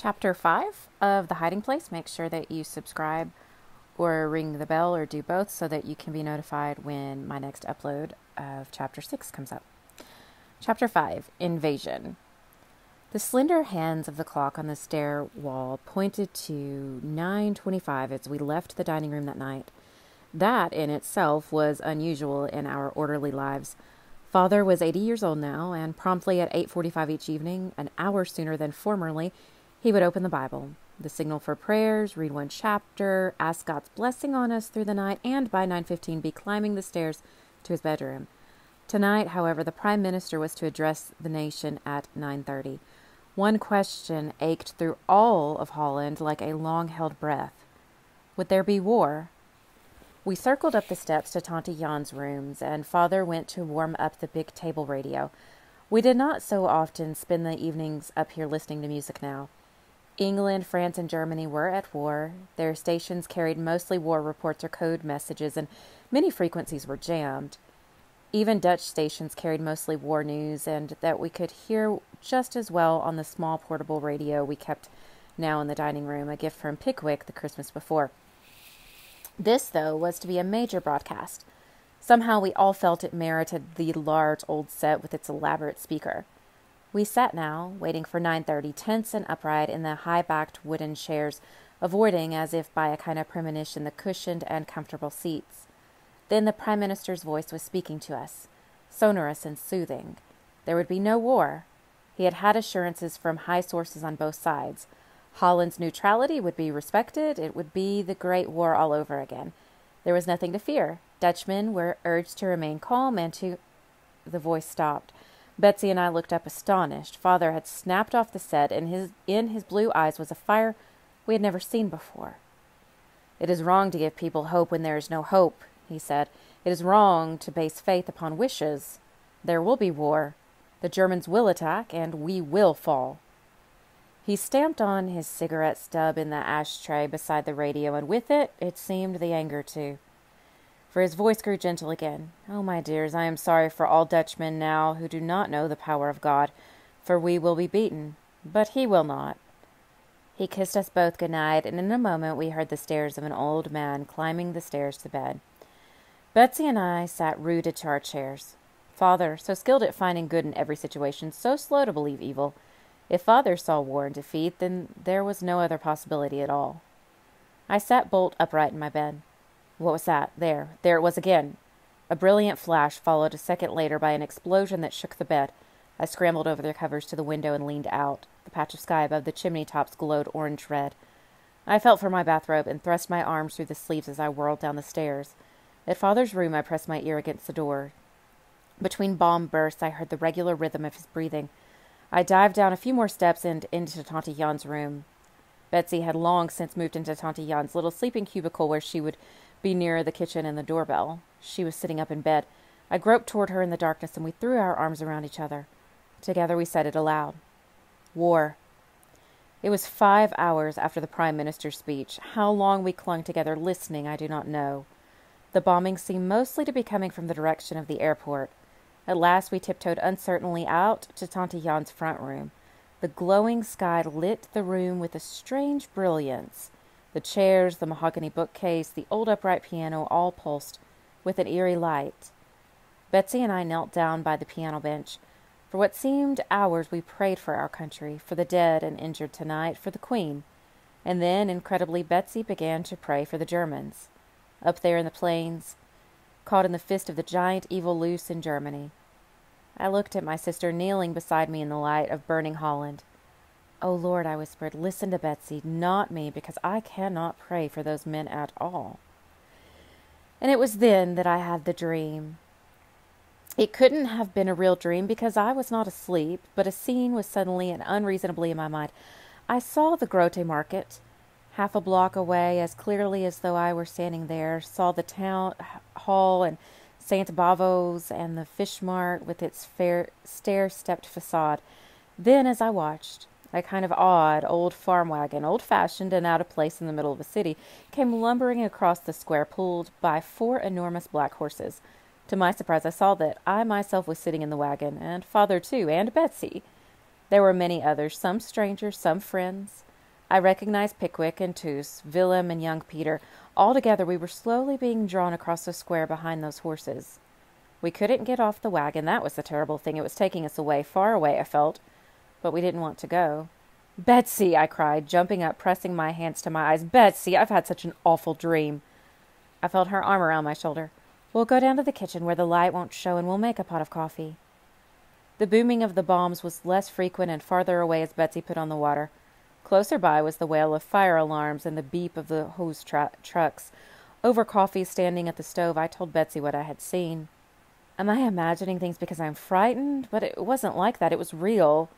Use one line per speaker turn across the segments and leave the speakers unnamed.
Chapter 5 of The Hiding Place. Make sure that you subscribe or ring the bell or do both so that you can be notified when my next upload of Chapter 6 comes up. Chapter 5, Invasion. The slender hands of the clock on the stair wall pointed to 9:25 as we left the dining room that night. That in itself was unusual in our orderly lives. Father was 80 years old now, and promptly at 8:45 each evening, an hour sooner than formerly, he would open the Bible, the signal for prayers, read one chapter, ask God's blessing on us through the night, and by 9:15 be climbing the stairs to his bedroom. Tonight, however, the Prime Minister was to address the nation at 9:30. One question ached through all of Holland like a long-held breath. Would there be war? We circled up the steps to Tante Jan's rooms, and Father went to warm up the big table radio. We did not so often spend the evenings up here listening to music now. England, France, and Germany were at war. Their stations carried mostly war reports or code messages, and many frequencies were jammed. Even Dutch stations carried mostly war news, and that we could hear just as well on the small portable radio we kept now in the dining room, a gift from Pickwick the Christmas before. This, though, was to be a major broadcast. Somehow we all felt it merited the large old set with its elaborate speaker. We sat now, waiting for 9:30, tense and upright in the high-backed wooden chairs, avoiding, as if by a kind of premonition, the cushioned and comfortable seats. Then the Prime Minister's voice was speaking to us, sonorous and soothing. There would be no war. He had had assurances from high sources on both sides. Holland's neutrality would be respected. It would be the Great War all over again. There was nothing to fear. Dutchmen were urged to remain calm and to... The voice stopped. Betsy and I looked up astonished. Father had snapped off the set, and in his blue eyes was a fire we had never seen before. "It is wrong to give people hope when there is no hope," he said. "It is wrong to base faith upon wishes. There will be war. The Germans will attack, and we will fall." He stamped on his cigarette stub in the ashtray beside the radio, and with it, it seemed, the anger too. For his voice grew gentle again. "Oh, my dears, I am sorry for all Dutchmen now who do not know the power of God, for we will be beaten, but he will not." He kissed us both good night, and in a moment we heard the stairs of an old man climbing the stairs to bed. Betsy and I sat rooted to our chairs. Father, so skilled at finding good in every situation, so slow to believe evil. If Father saw war and defeat, then there was no other possibility at all. I sat bolt upright in my bed. What was that? There it was again. A brilliant flash followed a second later by an explosion that shook the bed. I scrambled over the covers to the window and leaned out. The patch of sky above the chimney tops glowed orange-red. I felt for my bathrobe and thrust my arms through the sleeves as I whirled down the stairs. At Father's room I pressed my ear against the door. Between bomb bursts I heard the regular rhythm of his breathing. I dived down a few more steps and into Tante Jan's room. Betsy had long since moved into Tante Jan's little sleeping cubicle where she would be nearer the kitchen and the doorbell. She was sitting up in bed. I groped toward her in the darkness, and we threw our arms around each other. Together we said it aloud. War. It was 5 hours after the Prime Minister's speech. How long we clung together listening, I do not know. The bombing seemed mostly to be coming from the direction of the airport. At last we tiptoed uncertainly out to Tante Jan's front room. The glowing sky lit the room with a strange brilliance. The chairs, the mahogany bookcase, the old upright piano all pulsed with an eerie light. Betsy and I knelt down by the piano bench. For what seemed hours we prayed for our country, for the dead and injured tonight, for the Queen. And then, incredibly, Betsy began to pray for the Germans. Up there in the plains, caught in the fist of the giant evil loose in Germany. I looked at my sister kneeling beside me in the light of burning Holland. "Oh, Lord," I whispered, "listen to Betsy, not me, because I cannot pray for those men at all." And it was then that I had the dream. It couldn't have been a real dream because I was not asleep, but a scene was suddenly and unreasonably in my mind. I saw the Grote Market, half a block away, as clearly as though I were standing there, saw the town hall and St. Bavo's and the fish mart with its fair stair-stepped facade. Then, as I watched, a kind of odd old farm wagon, old-fashioned and out of place in the middle of a city, came lumbering across the square, pulled by 4 enormous black horses. To my surprise, I saw that I myself was sitting in the wagon, and Father too, and Betsy. There were many others, some strangers, some friends. I recognized Pickwick and Toos, Willem and young Peter. All together we were slowly being drawn across the square behind those horses. We couldn't get off the wagon. That was the terrible thing. It was taking us away, far away, I felt. But we didn't want to go. "Betsy!" I cried, jumping up, pressing my hands to my eyes. "Betsy, I've had such an awful dream." I felt her arm around my shoulder. "We'll go down to the kitchen where the light won't show and we'll make a pot of coffee." The booming of the bombs was less frequent and farther away as Betsy put on the water. Closer by was the wail of fire alarms and the beep of the hose trucks. Over coffee standing at the stove, I told Betsy what I had seen. Am I imagining things because I'm frightened? But it wasn't like that. It was real.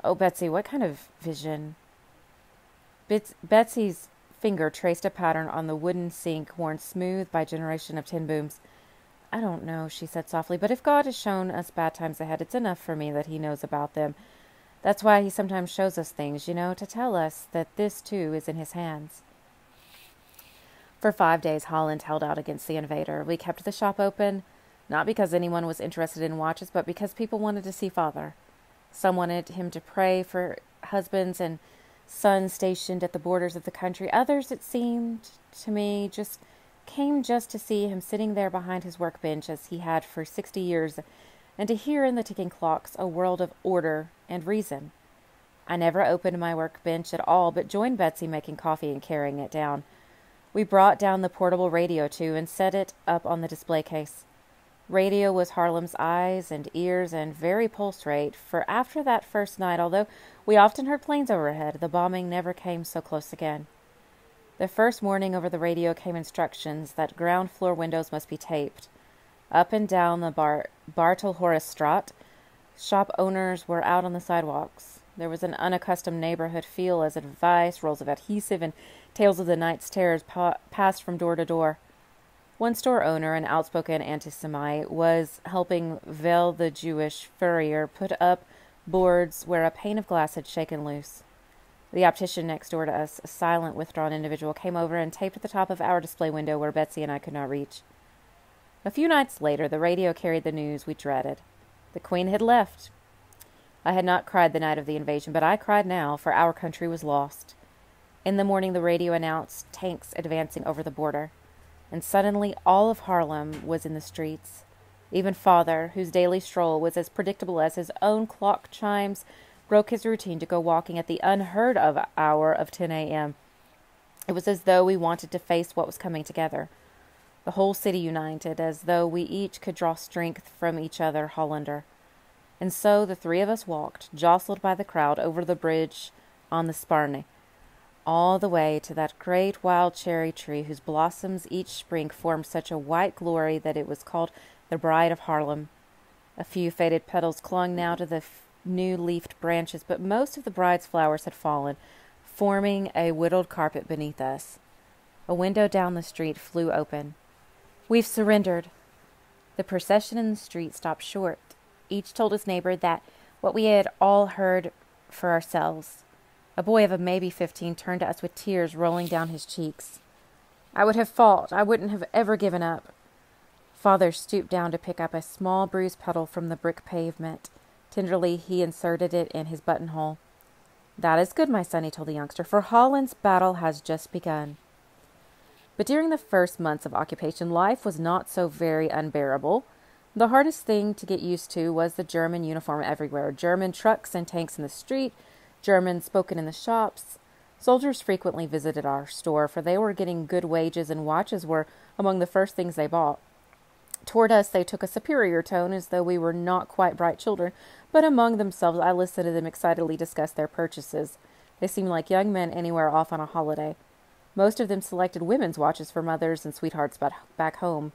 Oh, Betsy, what kind of vision? Betsy's finger traced a pattern on the wooden sink worn smooth by a generation of Ten Booms. "I don't know," she said softly, "but if God has shown us bad times ahead, it's enough for me that he knows about them. That's why he sometimes shows us things, to tell us that this, too, is in his hands." For 5 days, Holland held out against the invader. We kept the shop open, not because anyone was interested in watches, but because people wanted to see Father. Some wanted him to pray for husbands and sons stationed at the borders of the country. Others, it seemed to me, came just to see him sitting there behind his workbench as he had for 60 years, and to hear in the ticking clocks a world of order and reason. I never opened my workbench at all, but joined Betsy making coffee and carrying it down. We brought down the portable radio, too, and set it up on the display case. Radio was Harlem's eyes and ears and very pulse rate, for after that first night, although we often heard planes overhead, the bombing never came so close again. The first morning over the radio came instructions that ground floor windows must be taped. Up and down the Bartelhorststraat, shop owners were out on the sidewalks. There was an unaccustomed neighborhood feel as advice, rolls of adhesive, and tales of the night's terrors passed from door to door. One store owner, an outspoken anti-Semite, was helping Vel the Jewish furrier put up boards where a pane of glass had shaken loose. The optician next door to us, a silent, withdrawn individual, came over and taped at the top of our display window where Betsy and I could not reach. A few nights later, the radio carried the news we dreaded. The Queen had left. I had not cried the night of the invasion, but I cried now, for our country was lost. In the morning, the radio announced tanks advancing over the border. And suddenly all of Haarlem was in the streets. Even Father, whose daily stroll was as predictable as his own clock chimes, broke his routine to go walking at the unheard-of hour of 10 a.m. It was as though we wanted to face what was coming together. The whole city united, as though we each could draw strength from each other Hollander. And so the three of us walked, jostled by the crowd, over the bridge on the Sparne, all the way to that great wild cherry tree whose blossoms each spring formed such a white glory that it was called the Bride of Haarlem. A few faded petals clung now to the new leafed branches, but most of the bride's flowers had fallen, forming a whittled carpet beneath us. A window down the street flew open. "We've surrendered." The procession in the street stopped short. Each told his neighbor that what we had all heard for ourselves. A boy of maybe 15 turned to us with tears rolling down his cheeks. "I would have fought. I wouldn't have ever given up." Father stooped down to pick up a small bruised petal from the brick pavement. Tenderly he inserted it in his buttonhole. "That is good, my son," he told the youngster, "for Holland's battle has just begun." But during the first months of occupation, life was not so very unbearable. The hardest thing to get used to was the German uniform everywhere, German trucks and tanks in the street, German spoken in the shops. Soldiers frequently visited our store, for they were getting good wages and watches were among the first things they bought. Toward us they took a superior tone, as though we were not quite bright children, but among themselves I listened to them excitedly discuss their purchases. They seemed like young men anywhere off on a holiday. Most of them selected women's watches for mothers and sweethearts back home.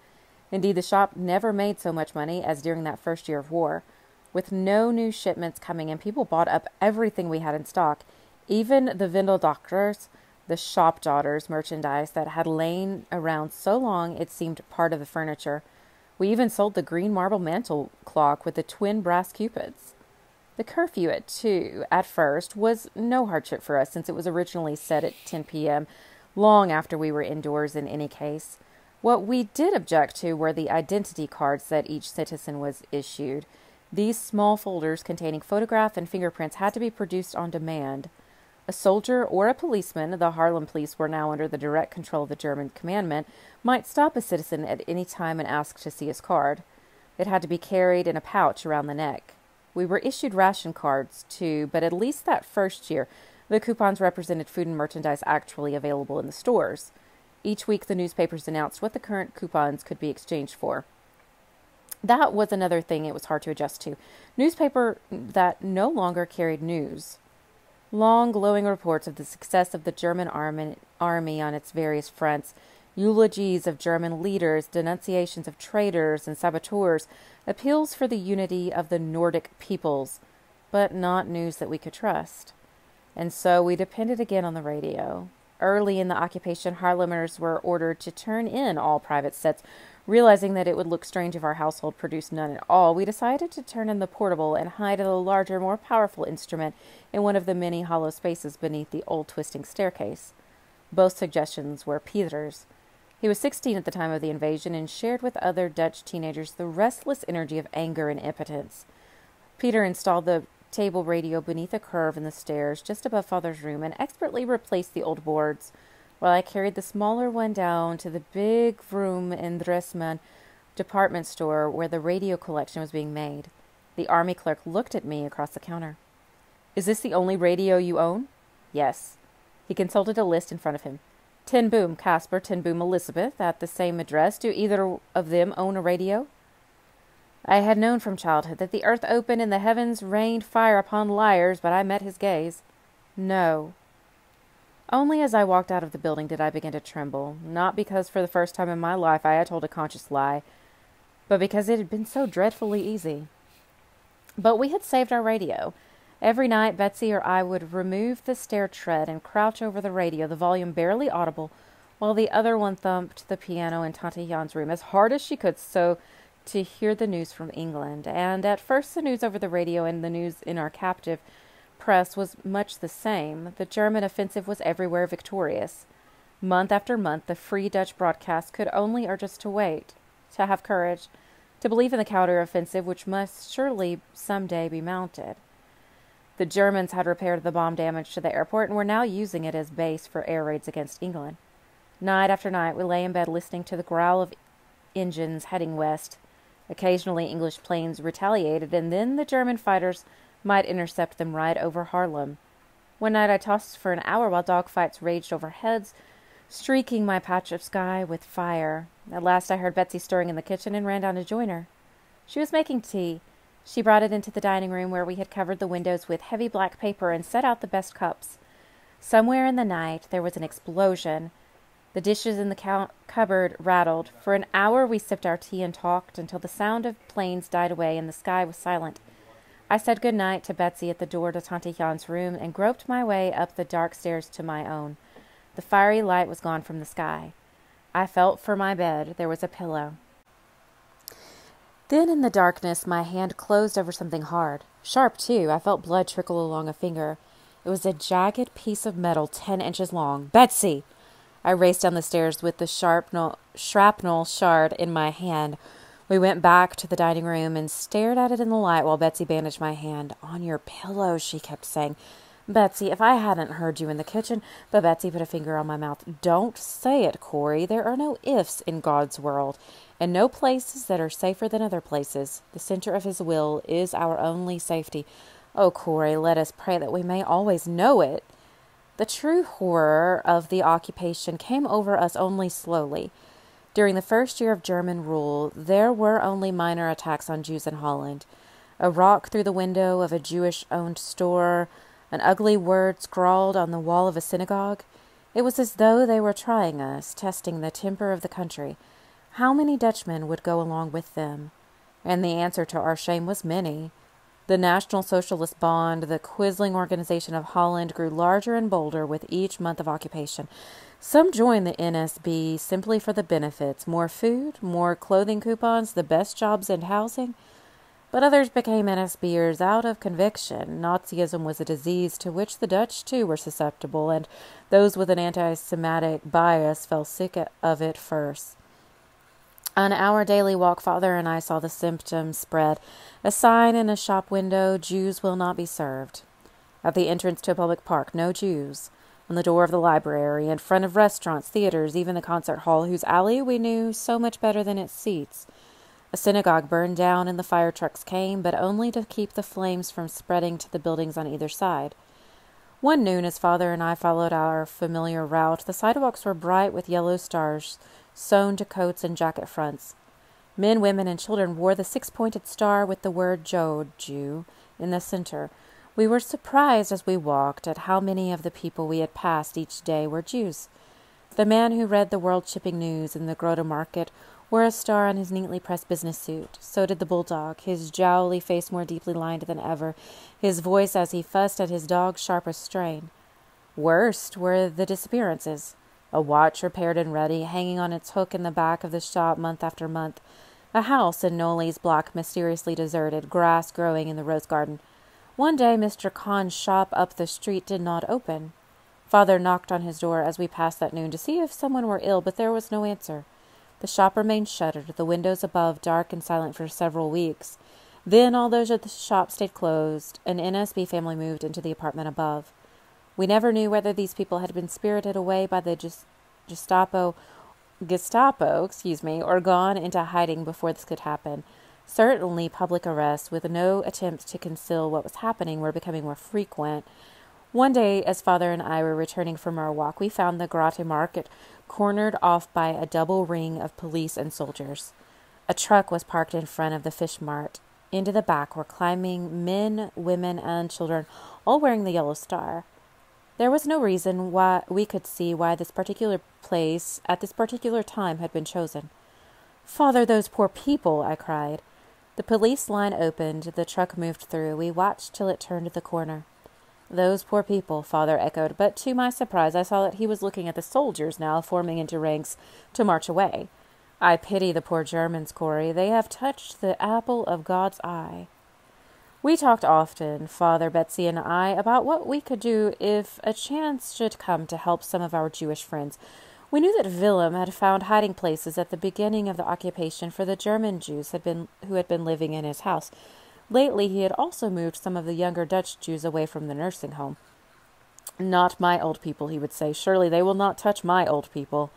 Indeed, the shop never made so much money as during that first year of war. With no new shipments coming in, people bought up everything we had in stock, even the Windeldochters, the shop daughters' merchandise that had lain around so long it seemed part of the furniture. We even sold the green marble mantel clock with the twin brass cupids. The curfew at first, was no hardship for us, since it was originally set at 10 p.m., long after we were indoors in any case. What we did object to were the identity cards that each citizen was issued. These small folders containing photograph and fingerprints had to be produced on demand. A soldier or a policeman, the Haarlem police were now under the direct control of the German commandment, might stop a citizen at any time and ask to see his card. It had to be carried in a pouch around the neck. We were issued ration cards, too, but at least that first year, the coupons represented food and merchandise actually available in the stores. Each week, the newspapers announced what the current coupons could be exchanged for. That was another thing it was hard to adjust to. Newspaper that no longer carried news. Long, glowing reports of the success of the German army on its various fronts, eulogies of German leaders, denunciations of traitors and saboteurs, appeals for the unity of the Nordic peoples, but not news that we could trust. And so we depended again on the radio. Early in the occupation, Haarlemers were ordered to turn in all private sets. Realizing that it would look strange if our household produced none at all, we decided to turn in the portable and hide the larger, more powerful instrument in one of the many hollow spaces beneath the old twisting staircase. Both suggestions were Peter's. He was 16 at the time of the invasion and shared with other Dutch teenagers the restless energy of anger and impotence. Peter installed the table radio beneath a curve in the stairs just above Father's room and expertly replaced the old boards, while I carried the smaller one down to the big room in Dressman department store where the radio collection was being made. The army clerk looked at me across the counter. "Is this the only radio you own?" "Yes." He consulted a list in front of him. Ten Boom, Caspar, Ten Boom, Elizabeth, at the same address. Do either of them own a radio? I had known from childhood that the earth opened and the heavens rained fire upon liars, but I met his gaze. No. Only as I walked out of the building did I begin to tremble, not because for the first time in my life I had told a conscious lie, but because it had been so dreadfully easy. But we had saved our radio. Every night Betsy or I would remove the stair tread and crouch over the radio, the volume barely audible, while the other one thumped the piano in Tante Jan's room as hard as she could so to hear the news from England. And at first the news over the radio and the news in our captive press was much the same. The German offensive was everywhere victorious. Month after month, the free Dutch broadcast could only urge us to wait, to have courage, to believe in the counter-offensive which must surely some day be mounted. The Germans had repaired the bomb damage to the airport and were now using it as base for air raids against England. Night after night, we lay in bed listening to the growl of engines heading west. Occasionally, English planes retaliated, and then the German fighters might intercept them right over Haarlem. One night I tossed for an hour while dogfights raged overhead, streaking my patch of sky with fire. At last I heard Betsy stirring in the kitchen and ran down to join her. She was making tea. She brought it into the dining room where we had covered the windows with heavy black paper and set out the best cups. Somewhere in the night there was an explosion. The dishes in the cupboard rattled. For an hour we sipped our tea and talked until the sound of planes died away and the sky was silent. I said good night to Betsy at the door to Tante Jan's room and groped my way up the dark stairs to my own. The fiery light was gone from the sky. I felt for my bed. There was a pillow. Then in the darkness my hand closed over something hard. Sharp, too. I felt blood trickle along a finger. It was a jagged piece of metal 10 inches long. "Betsy!" I raced down the stairs with the shrapnel shard in my hand. We went back to the dining room and stared at it in the light while Betsy bandaged my hand. "On your pillow," she kept saying. "Betsy, if I hadn't heard you in the kitchen," but Betsy put a finger on my mouth. "Don't say it, Corrie. There are no ifs in God's world, and no places that are safer than other places. The center of his will is our only safety. Oh, Corrie, let us pray that we may always know it." The true horror of the occupation came over us only slowly. During the first year of German rule, there were only minor attacks on Jews in Holland. A rock through the window of a Jewish-owned store, an ugly word scrawled on the wall of a synagogue. It was as though they were trying us, testing the temper of the country. How many Dutchmen would go along with them? And the answer to our shame was many. The National Socialist Bond, the Quisling Organization of Holland, grew larger and bolder with each month of occupation. Some joined the NSB simply for the benefits, more food, more clothing coupons, the best jobs and housing. But others became NSBers out of conviction. Nazism was a disease to which the Dutch, too, were susceptible, and those with an anti-Semitic bias fell sick of it first. On our daily walk, Father and I saw the symptoms spread. A sign in a shop window, "Jews will not be served." At the entrance to a public park, no Jews. On the door of the library, in front of restaurants, theaters, even the concert hall, whose alley we knew so much better than its seats. A synagogue burned down and the fire trucks came, but only to keep the flames from spreading to the buildings on either side. One noon, as Father and I followed our familiar route, the sidewalks were bright with yellow stars sewn to coats and jacket fronts. Men, women, and children wore the six-pointed star with the word Jew in the center. We were surprised as we walked at how many of the people we had passed each day were Jews. The man who read the World Shipping News in the Grota Market wore a star on his neatly pressed business suit. So did the bulldog, his jowly face more deeply lined than ever, his voice as he fussed at his dog's sharpest strain. Worst were the disappearances. A watch repaired and ready, hanging on its hook in the back of the shop month after month. A house in Nolly's block mysteriously deserted, grass growing in the rose garden. One day Mr. Kahn's shop up the street did not open. Father knocked on his door as we passed that noon to see if someone were ill, but there was no answer. The shop remained shuttered, the windows above dark and silent for several weeks. Then all those at the shop stayed closed. An NSB family moved into the apartment above. We never knew whether these people had been spirited away by the Gestapo, or gone into hiding before this could happen. Certainly public arrests, with no attempt to conceal what was happening, were becoming more frequent. One day, as Father and I were returning from our walk, we found the Grota Market cornered off by a double ring of police and soldiers. A truck was parked in front of the fish mart. Into the back were climbing men, women, and children, all wearing the yellow star. There was no reason why we could see why this particular place at this particular time had been chosen. "Father, those poor people!" I cried. The police line opened. The truck moved through. We watched till it turned the corner. "Those poor people," Father echoed, but to my surprise I saw that he was looking at the soldiers now forming into ranks to march away. "I pity the poor Germans, Corrie. They have touched the apple of God's eye." We talked often, Father, Betsy, and I, about what we could do if a chance should come to help some of our Jewish friends. We knew that Willem had found hiding places at the beginning of the occupation for the German Jews who had been living in his house. Lately he had also moved some of the younger Dutch Jews away from the nursing home. "Not my old people," he would say. "Surely they will not touch my old people."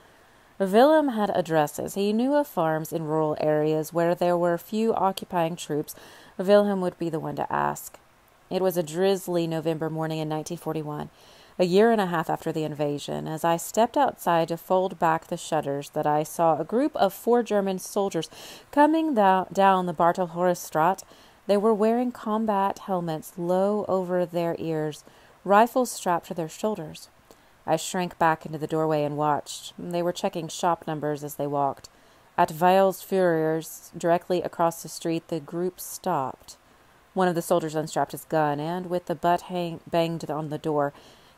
Willem had addresses. He knew of farms in rural areas where there were few occupying troops. Willem would be the one to ask. It was a drizzly November morning in 1941, a year and a half after the invasion. As I stepped outside to fold back the shutters, that I saw a group of 4 German soldiers coming down the Bartelhorststraat. They were wearing combat helmets low over their ears, rifles strapped to their shoulders. I shrank back into the doorway and watched. They were checking shop numbers as they walked. At Weil's Führer's, directly across the street, the group stopped. One of the soldiers unstrapped his gun, and with the butt banged on the door.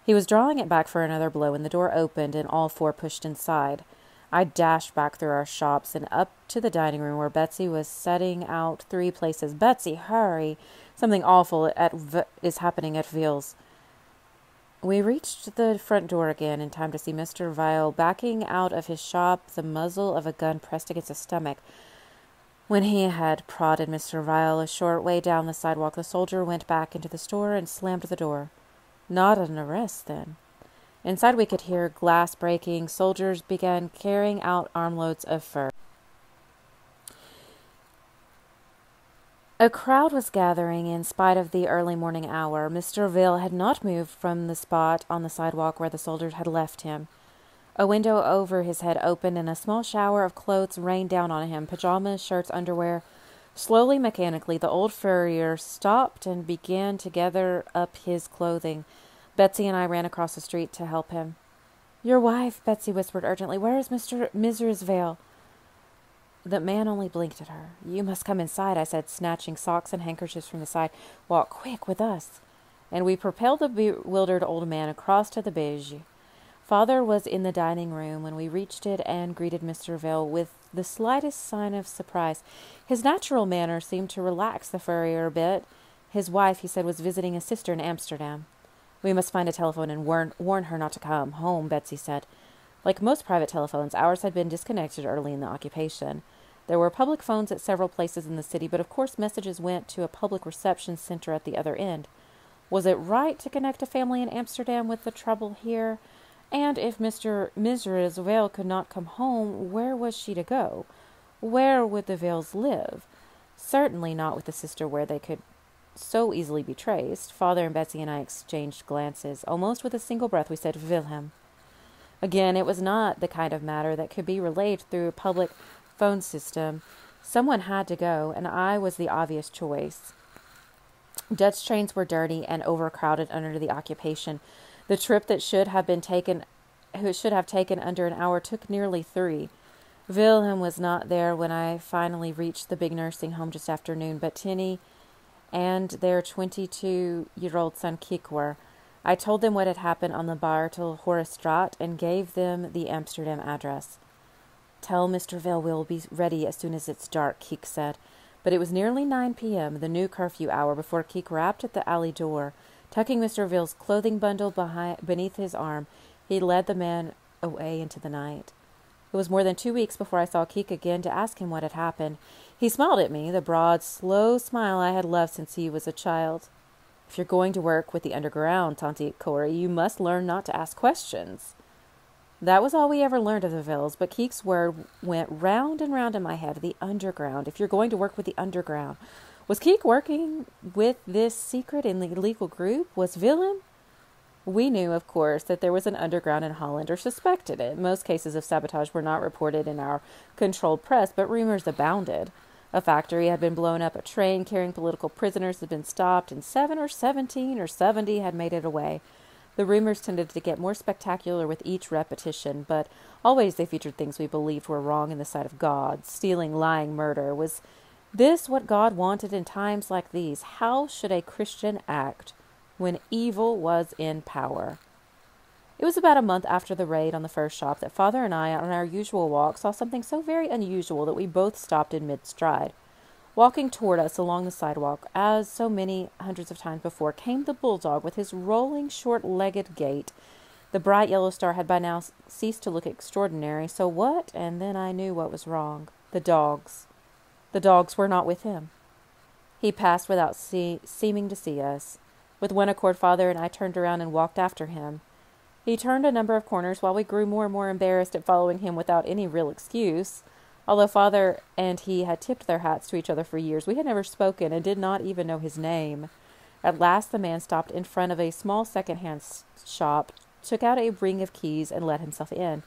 He was drawing it back for another blow, and the door opened, and all 4 pushed inside. I dashed back through our shops and up to the dining room where Betsy was setting out 3 places. "Betsy, hurry! Something awful is happening at Weil's." We reached the front door again in time to see Mr. Weil backing out of his shop, the muzzle of a gun pressed against his stomach. When he had prodded Mr. Weil a short way down the sidewalk, the soldier went back into the store and slammed the door. Not an arrest, then. Inside we could hear glass breaking. Soldiers began carrying out armloads of fur. A crowd was gathering in spite of the early morning hour. Mr. Weil had not moved from the spot on the sidewalk where the soldiers had left him. A window over his head opened, and a small shower of clothes rained down on him, pajamas, shirts, underwear. Slowly, mechanically, the old furrier stopped and began to gather up his clothing. Betsy and I ran across the street to help him. "Your wife," Betsy whispered urgently. "Where is Mrs. Weil?" The man only blinked at her. "You must come inside," I said, snatching socks and handkerchiefs from the side. "Walk quick with us." And we propelled the bewildered old man across to the beige. Father was in the dining room when we reached it and greeted Mr. Weil with the slightest sign of surprise. His natural manner seemed to relax the furrier a bit. His wife, he said, was visiting a sister in Amsterdam. "We must find a telephone and warn her not to come home," Betsy said. Like most private telephones, ours had been disconnected early in the occupation. There were public phones at several places in the city, but of course messages went to a public reception center at the other end. Was it right to connect a family in Amsterdam with the trouble here? And if Mrs. Vale could not come home, where was she to go? Where would the Vales live? Certainly not with a sister where they could so easily be traced. Father and Betsy and I exchanged glances. Almost with a single breath we said, Wilhelm. Again, it was not the kind of matter that could be relayed through a public phone system. Someone had to go, and I was the obvious choice. Dutch trains were dirty and overcrowded under the occupation. The trip that should have taken under an hour took nearly 3. Wilhelm was not there when I finally reached the big nursing home just after noon, but Tinny and their 22-year-old son Kik were. I told them what had happened on the Bartel Horestraat and gave them the Amsterdam address. Tell Mr. Vale we'll be ready as soon as it's dark, Kik said. But it was nearly 9 p.m., the new curfew hour, before Kik rapped at the alley door. Tucking Mr. Vale's clothing bundle beneath his arm, he led the man away into the night. It was more than 2 weeks before I saw Kik again to ask him what had happened. He smiled at me, the broad, slow smile I had loved since he was a child. If you're going to work with the underground, Tante Corrie, you must learn not to ask questions. That was all we ever learned of the Vales, but Kik's word went round and round in my head. The underground. If you're going to work with the underground. Was Kik working with this secret and illegal group? Was Willem? We knew, of course, that there was an underground in Holland, or suspected it. Most cases of sabotage were not reported in our controlled press, but rumors abounded. A factory had been blown up, a train carrying political prisoners had been stopped, and 7 or 17 or 70 had made it away. The rumors tended to get more spectacular with each repetition, but always they featured things we believed were wrong in the sight of God. Stealing, lying, murder. Was this what God wanted in times like these? How should a Christian act when evil was in power? It was about a month after the raid on the first shop that Father and I, on our usual walk, saw something so very unusual that we both stopped in mid-stride. Walking toward us along the sidewalk, as so many hundreds of times before, came the bulldog with his rolling, short-legged gait. The bright yellow star had by now ceased to look extraordinary. So what? And then I knew what was wrong. The dogs. The dogs were not with him. He passed without seeming to see us. With one accord, Father and I turned around and walked after him. He turned a number of corners while we grew more and more embarrassed at following him without any real excuse. Although Father and he had tipped their hats to each other for years, we had never spoken and did not even know his name. At last the man stopped in front of a small second-hand shop, took out a ring of keys, and let himself in.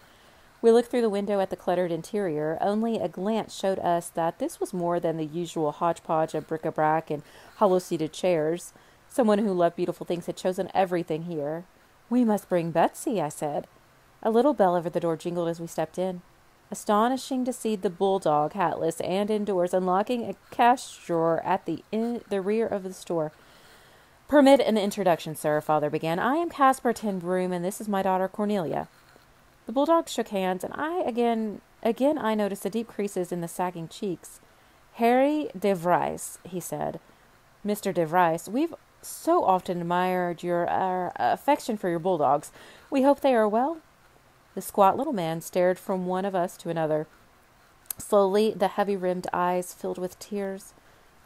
We looked through the window at the cluttered interior. Only a glance showed us that this was more than the usual hodgepodge of bric-a-brac and hollow-seated chairs. Someone who loved beautiful things had chosen everything here. "We must bring Betsy," I said. A little bell over the door jingled as we stepped in. Astonishing to see the bulldog, hatless and indoors, unlocking a cash drawer at the rear of the store. "Permit an introduction, sir," Father began. "I am Corrie Ten Boom, and this is my daughter Cornelia." The bulldog shook hands, and I noticed the deep creases in the sagging cheeks. "Harry de Vries," he said. "Mr. de Vries, we've so often admired your affection for your bulldogs. We hope they are well?" The squat little man stared from one of us to another. Slowly, the heavy-rimmed eyes filled with tears.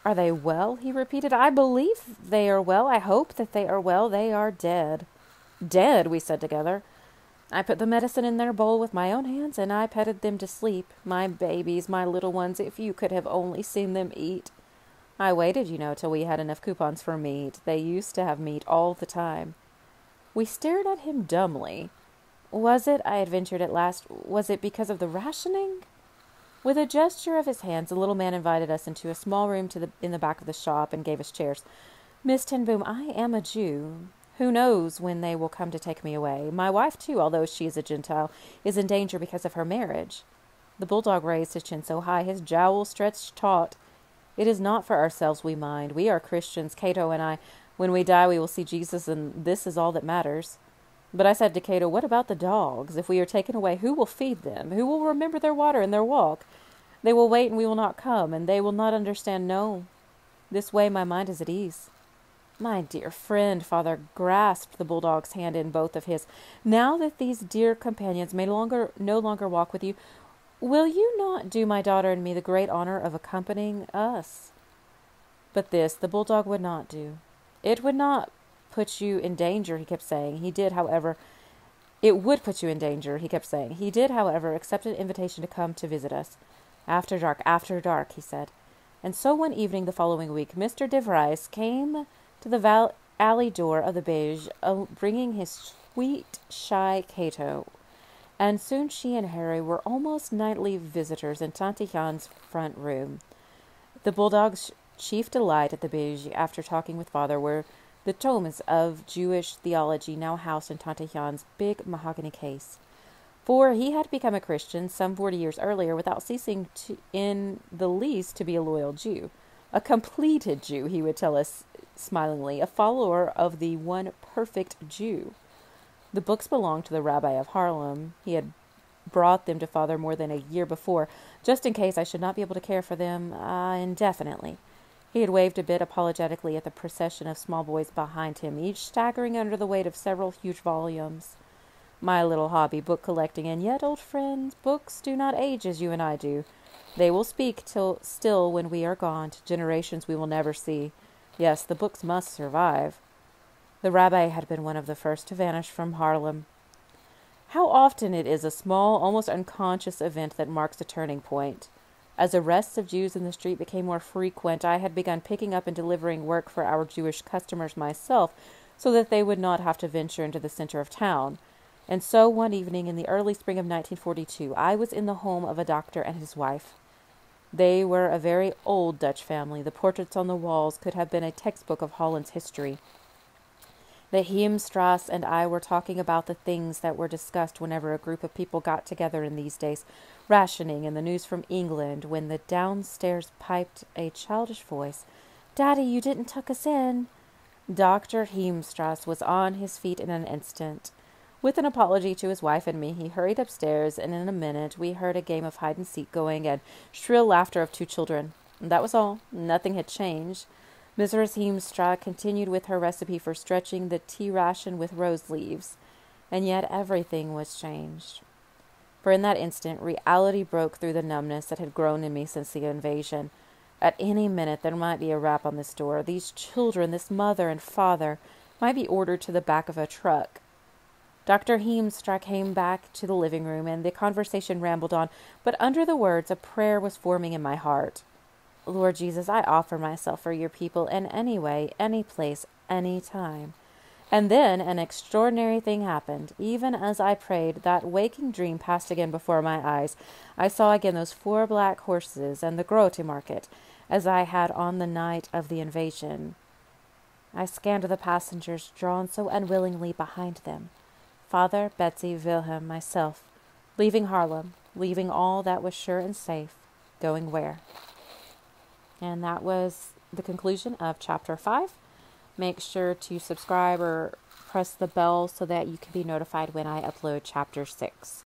"Are they well?" he repeated. "I believe they are well. I hope that they are well. They are dead." "Dead," we said together. "I put the medicine in their bowl with my own hands, and I petted them to sleep. My babies, my little ones, if you could have only seen them eat. I waited, till we had enough coupons for meat. They used to have meat all the time." We stared at him dumbly. "Was it," I adventured at last, "was it because of the rationing?" With a gesture of his hands, the little man invited us into a small room in the back of the shop and gave us chairs. "Miss Ten Boom, I am a Jew. Who knows when they will come to take me away? My wife, too, although she is a Gentile, is in danger because of her marriage." The bulldog raised his chin so high, his jowls stretched taut. "It is not for ourselves we mind. We are Christians, Cato and I. When we die, we will see Jesus, and this is all that matters." But I said to Cato, "What about the dogs? If we are taken away, who will feed them? Who will remember their water and their walk? They will wait and we will not come, and they will not understand. No. This way my mind is at ease." "My dear friend," Father grasped the bulldog's hand in both of his, "now that these dear companions may no longer walk with you, will you not do my daughter and me the great honor of accompanying us?" But this the bulldog would not do. It would not put you in danger, he kept saying. He did, however, It would put you in danger, he kept saying. He did, however, accept an invitation to come to visit us. After dark, he said. And so one evening the following week, Mr. de Vries came to the alley door of the Beige, bringing his sweet, shy Cato, and soon she and Harry were almost nightly visitors in Tante Jan's front room. The bulldog's chief delight at the Beige, after talking with father, were the tomes of Jewish theology now housed in Tante Jan's big mahogany case. For he had become a Christian some 40 years earlier without ceasing in the least to be a loyal Jew. A completed Jew, he would tell us smilingly, a follower of the one perfect Jew. The books belonged to the rabbi of Haarlem. He had brought them to father more than a year before, just in case I should not be able to care for them indefinitely. He had waved a bit apologetically at the procession of small boys behind him, each staggering under the weight of several huge volumes. My little hobby, book collecting, and yet, old friends, books do not age as you and I do. They will speak still when we are gone, to generations we will never see. Yes, the books must survive. The rabbi had been one of the first to vanish from Haarlem. How often it is a small, almost unconscious event that marks a turning point. As arrests of Jews in the street became more frequent, I had begun picking up and delivering work for our Jewish customers myself, so that they would not have to venture into the center of town. And so one evening in the early spring of 1942, I was in the home of a doctor and his wife. They were a very old Dutch family. The portraits on the walls could have been a textbook of Holland's history. The Heemstrasse and I were talking about the things that were discussed whenever a group of people got together in these days, rationing and the news from England, when the downstairs piped a childish voice, "Daddy, you didn't tuck us in." Dr. Heemstrasse was on his feet in an instant. With an apology to his wife and me, he hurried upstairs, and in a minute we heard a game of hide-and-seek going and shrill laughter of 2 children. That was all. Nothing had changed. Mrs. Heemstra continued with her recipe for stretching the tea ration with rose leaves, and yet everything was changed. For in that instant, reality broke through the numbness that had grown in me since the invasion. At any minute there might be a rap on this door. These children, this mother and father, might be ordered to the back of a truck. Dr. Heemstra came back to the living room, and the conversation rambled on, but under the words a prayer was forming in my heart. Lord Jesus, I offer myself for your people in any way, any place, any time. And then an extraordinary thing happened. Even as I prayed, that waking dream passed again before my eyes. I saw again those 4 black horses and the Grote market, as I had on the night of the invasion. I scanned the passengers drawn so unwillingly behind them. Father, Betsy, Wilhelm, myself, leaving Haarlem, leaving all that was sure and safe, going where? And that was the conclusion of Chapter 5. Make sure to subscribe or press the bell so that you can be notified when I upload Chapter 6.